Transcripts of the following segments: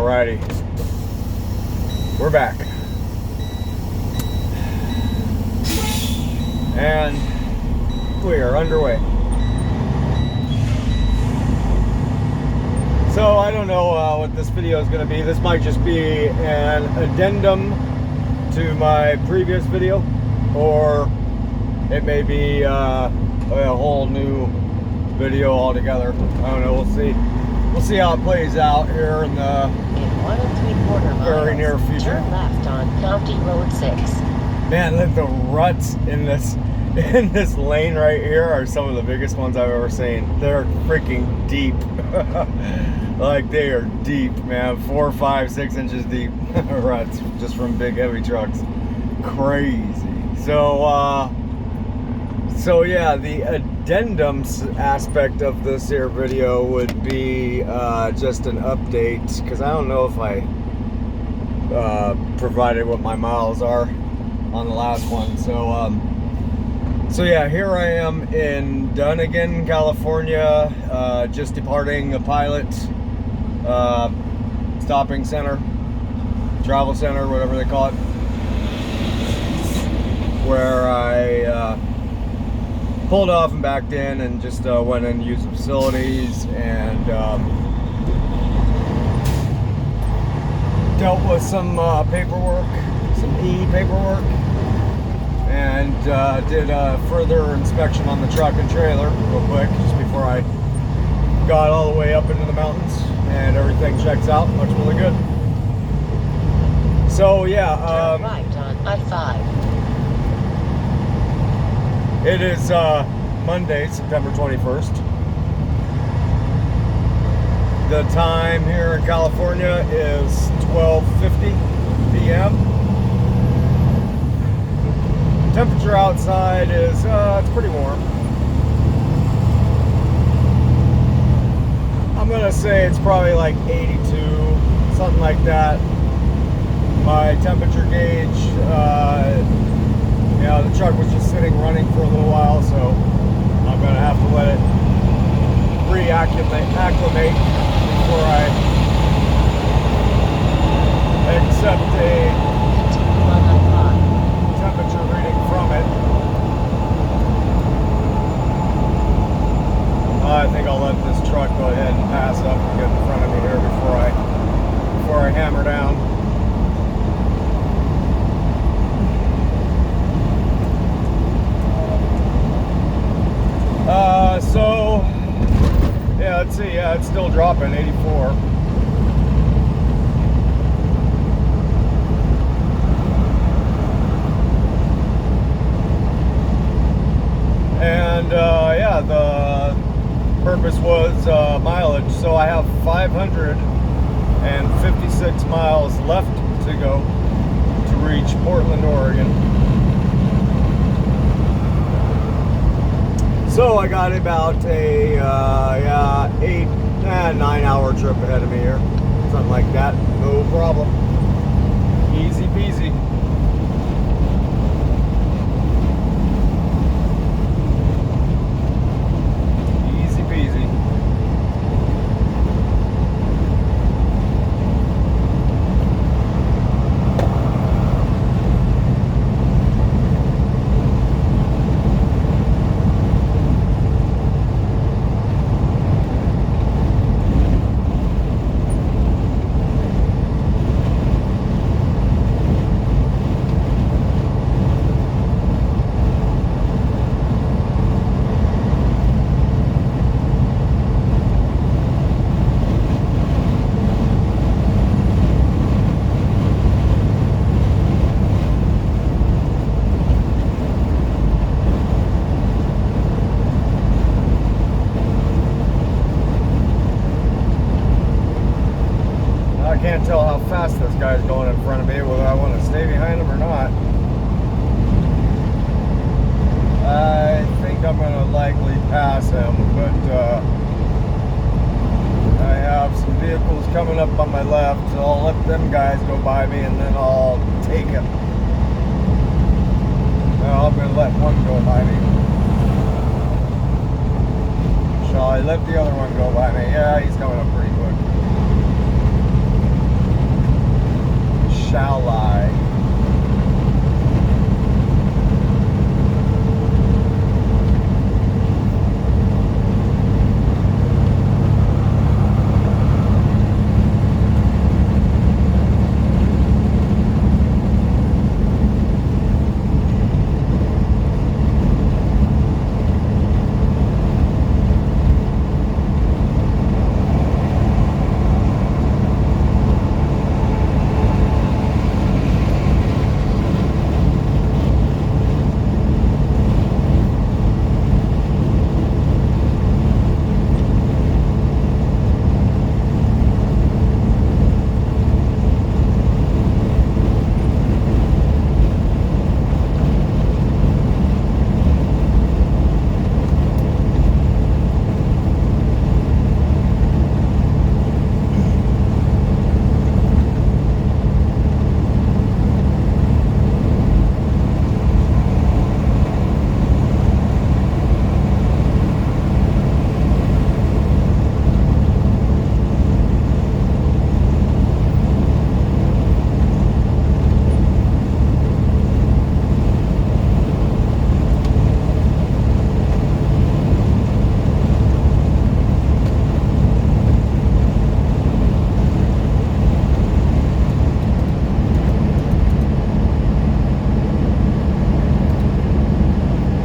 Alrighty, we're back, and we are underway. So I don't know what this video is going to be. This might just be an addendum to my previous video, or it may be a whole new video altogether. I don't know. We'll see. We'll see how it plays out here in the very near future. Turn left on County Road 6. Man, the ruts in this lane right here are some of the biggest ones I've ever seen. They're freaking deep. Like, they are deep, man. 4, 5, 6 inches deep ruts just from big heavy trucks. Crazy. So yeah, the addendums aspect of this here video would be just an update, because I don't know if I provided what my miles are on the last one. So yeah, here I am in Dunnigan, California, just departing a pilot stopping center, travel center, whatever they call it, where I pulled off and backed in and just went in and used the facilities and dealt with some paperwork, some paperwork, and did a further inspection on the truck and trailer real quick just before I got all the way up into the mountains, and everything checks out, looks really good. So yeah, turn right on I-5. It is Monday, September 21st. The time here in California is 12:50 p.m. Temperature outside is it's pretty warm. I'm gonna say it's probably like 82, something like that. My temperature gauge, yeah, the truck was just sitting running for a little while, so I'm gonna have to let it acclimate before I accept a temperature reading from it. I think I'll let this truck go ahead and pass up and get in front of me here before I hammer down. So yeah, let's see. Yeah, it's still dropping, 84. And yeah, the purpose was mileage. So I have 556 miles left to go to reach Portland, Oregon. So I got about a 9-hour trip ahead of me here, something like that. No problem, easy peasy. Easy peasy. I can't tell how fast this guy's going in front of me, whether I want to stay behind him or not. I think I'm going to likely pass him, but I have some vehicles coming up on my left, so I'll let them guys go by me and then I'll take him. Now I'm going to let one go by me. Shall I let the other one go by me? Yeah, he's coming up pretty quick. shall I?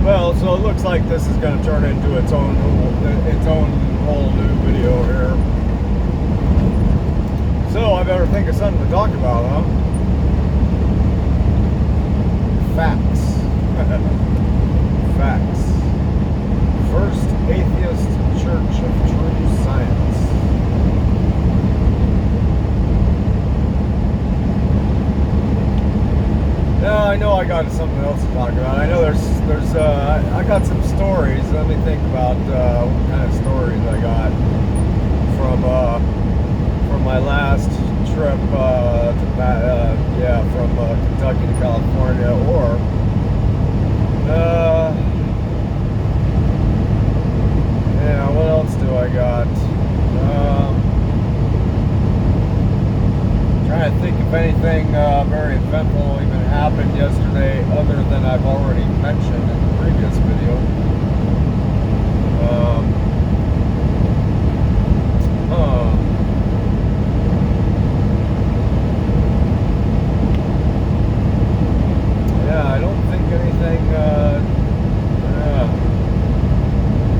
Well, so it looks like this is going to turn into its own whole new video here. So I better think of something to talk about, huh? Facts. Facts. First Atheist Church of True Science. Yeah, I know I got something else to talk about. I know I got some stories. Let me think about what kind of stories I got from my last trip from Kentucky to California, or what else do I got? Trying to think if anything very eventful even happened yesterday, other than I've already mentioned in the previous video. Yeah, I don't think anything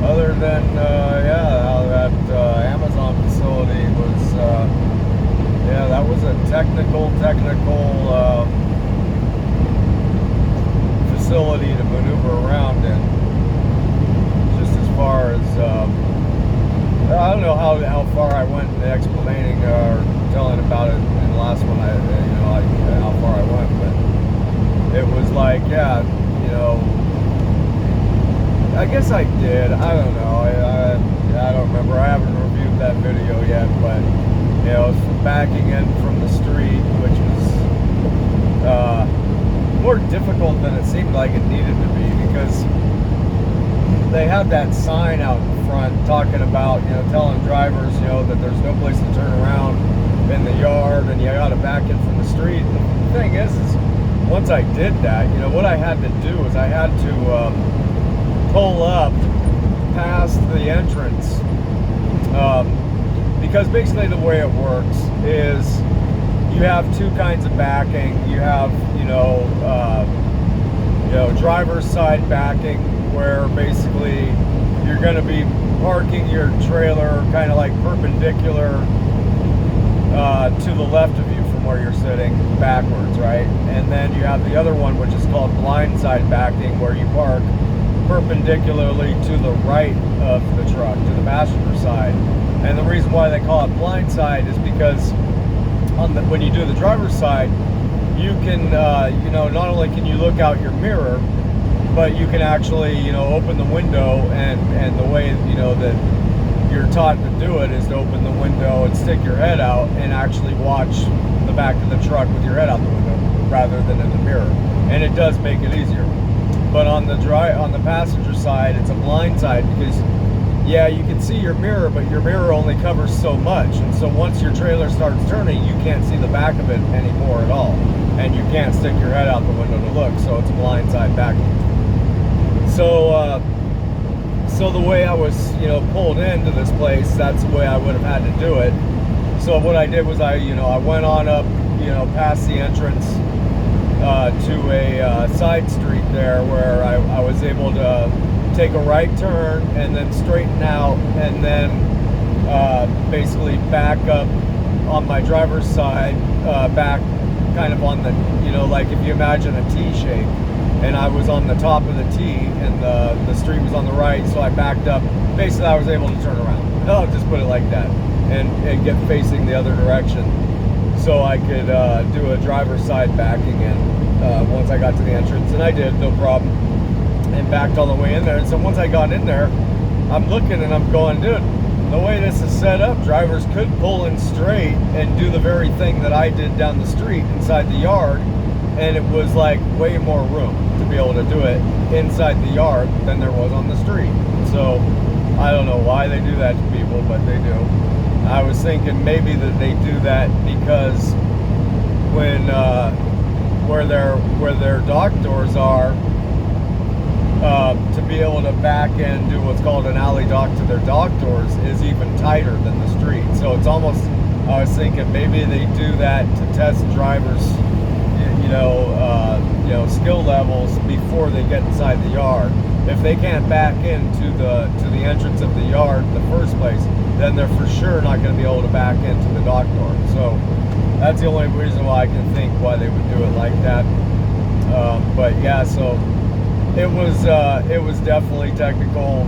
other than how that Amazon facility was. Yeah, that was a technical facility to maneuver around in. Just as far as I don't know how far I went in explaining or telling about it in the last one. How far I went, but it was like, I guess I did. I don't know. I don't remember. I haven't reviewed that video yet, but it's backing in from the street, which was more difficult than it seemed like it needed to be, because they had that sign out in front talking about, telling drivers, that there's no place to turn around in the yard and you got to back in from the street. And the thing is once I did that, what I had to do is I had to pull up past the entrance, because basically the way it works is you have two kinds of backing. You have driver's side backing, where basically you're going to be parking your trailer kind of like perpendicular to the left of you from where you're sitting, backwards, right? And then you have the other one, which is called blind side backing, where you park perpendicularly to the right of the truck, to the passenger side. And the reason why they call it blind side is because when you do the driver's side, you can not only can you look out your mirror, but you can actually open the window, and the way that you're taught to do it is to open the window and stick your head out and actually watch the back of the truck with your head out the window rather than in the mirror, and it does make it easier. But on the passenger side, it's a blind side, because yeah, you can see your mirror, but your mirror only covers so much. And so once your trailer starts turning, you can't see the back of it anymore at all. And you can't stick your head out the window to look, so it's a blindside back. So the way I was, pulled into this place, that's the way I would have had to do it. So what I did was I went on up, past the entrance to a side street there where I was able to take a right turn and then straighten out and then basically back up on my driver's side, back kind of on the, like if you imagine a T shape. And I was on the top of the T and the street was on the right, so I backed up. Basically, I was able to turn around. I'll just put it like that and get facing the other direction. So I could do a driver's side backing in once I got to the entrance. And I did, no problem. And backed all the way in there. And so once I got in there, I'm looking and I'm going, dude, the way this is set up, drivers could pull in straight and do the very thing that I did down the street inside the yard, and it was like way more room to be able to do it inside the yard than there was on the street. So I don't know why they do that to people, but they do. I was thinking maybe that they do that because when where their dock doors are, to be able to back and do what's called an alley dock to their dock doors is even tighter than the street. So it's almost, I was thinking maybe they do that to test drivers, skill levels before they get inside the yard. If they can't back into the entrance of the yard in the first place, then they're for sure not going to be able to back into the dock door. So that's the only reason why I can think why they would do it like that. But yeah, so it was definitely technical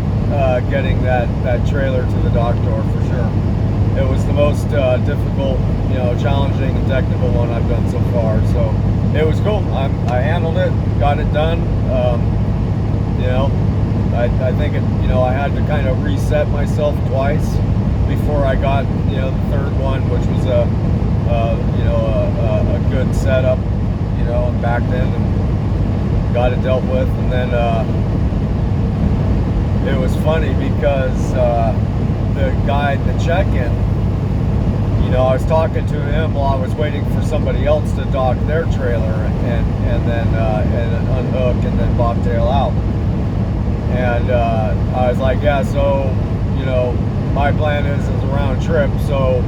getting that trailer to the dock door for sure. It was the most difficult, challenging and technical one I've done so far. So it was cool. I handled it, got it done. I think I had to kind of reset myself twice before I got the third one, which was a good setup, and backed in and got it dealt with. And then it was funny because the guy at the check-in, I was talking to him while I was waiting for somebody else to dock their trailer and then unhook and then bobtail out. And I was like, yeah, so my plan is a round trip. So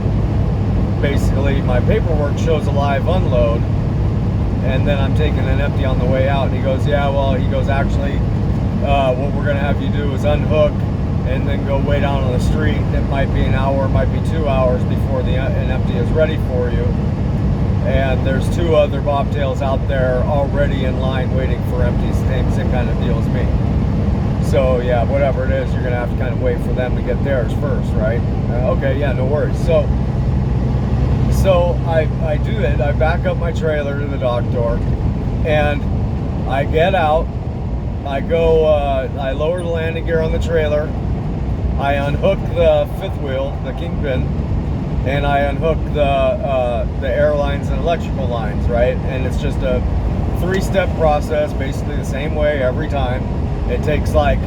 basically my paperwork shows a live unload, and then I'm taking an empty on the way out. And he goes, yeah, well, actually what we're gonna have you do is unhook and then go way down on the street. It might be an hour, might be 2 hours before an empty is ready for you. And there's 2 other bobtails out there already in line waiting for empties. Same kind of deal as me. So yeah, whatever it is, you're gonna have to kind of wait for them to get theirs first, right? Okay, yeah, no worries. So I do it. I back up my trailer to the dock door, and I get out. I go. I lower the landing gear on the trailer. I unhook the fifth wheel, the kingpin, and I unhook the air lines and electrical lines, right? And it's just a 3-step process, basically the same way every time. It takes like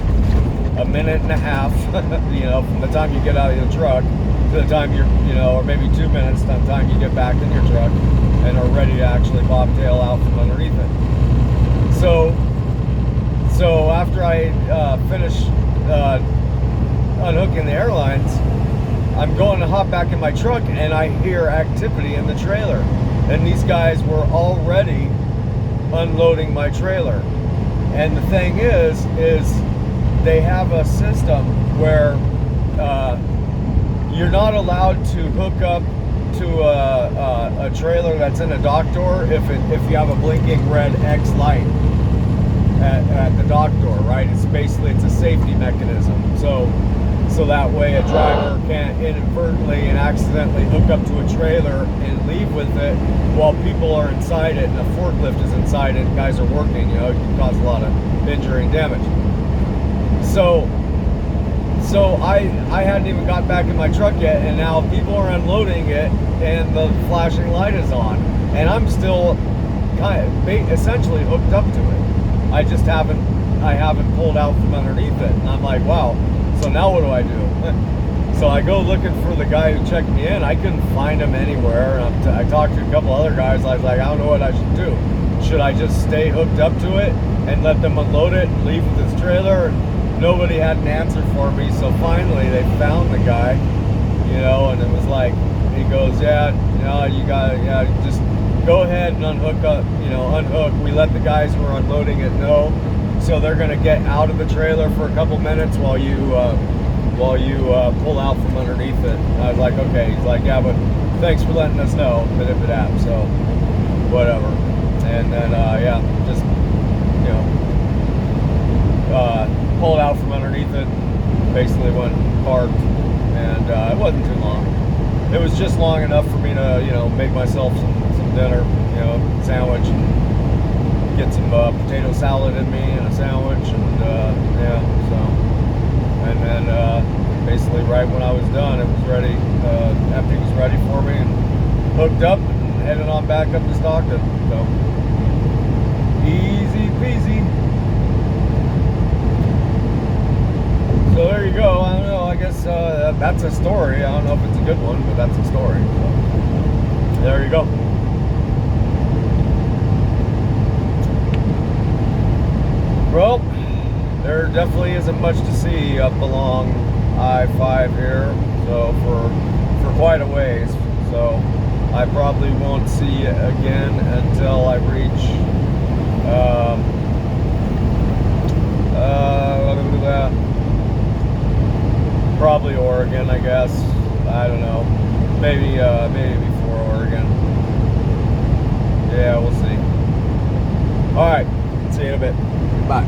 a minute and a half, from the time you get out of the truck to the time you're, or maybe 2 minutes from the time you get back in your truck and are ready to actually bobtail out from underneath it. So after I finish unhooking the airlines, I'm going to hop back in my truck and I hear activity in the trailer. And these guys were already unloading my trailer. And the thing is they have a system where you're not allowed to hook up to a trailer that's in a dock door if you have a blinking red X light at the dock door, right? It's a safety mechanism. So that way a driver can't inadvertently and accidentally hook up to a trailer and leave with it while people are inside it and a forklift is inside it and guys are working. It can cause a lot of injury and damage. So I hadn't even got back in my truck yet, and now people are unloading it and the flashing light is on, and I'm still essentially hooked up to it. I haven't pulled out from underneath it, and I'm like, wow. So now what do I do? So I go looking for the guy who checked me in. I couldn't find him anywhere. And I talked to a couple other guys. I was like, I don't know what I should do. Should I just stay hooked up to it and let them unload it and leave with his trailer? And nobody had an answer for me. So finally they found the guy, you know, and it was like, he goes, yeah, you know, you got, yeah, just go ahead and unhook up, you know, unhook. We let the guys who are unloading it know. So they're going to get out of the trailer for a couple minutes while you pull out from underneath it. And I was like, okay. He's like, yeah, but thanks for letting us know. So whatever. And then yeah, just, you know, pulled out from underneath it. Basically went parked, and it wasn't too long. It was just long enough for me to, you know, make myself some dinner, you know, sandwich, and get some potato salad in me and a sandwich, and yeah, so. And then basically right when I was done, it was ready, empty was ready for me, and hooked up and headed on back up to Stockton. So easy peasy. So there you go. I don't know, I guess that's a story. I don't know if it's a good one, but that's a story. So there you go. Well, there definitely isn't much to see up along I-5 here, so for quite a ways. So I probably won't see it again until I reach probably Oregon, I guess. I don't know. Maybe before Oregon. Yeah, we'll see. All right. See you in a bit. Bye.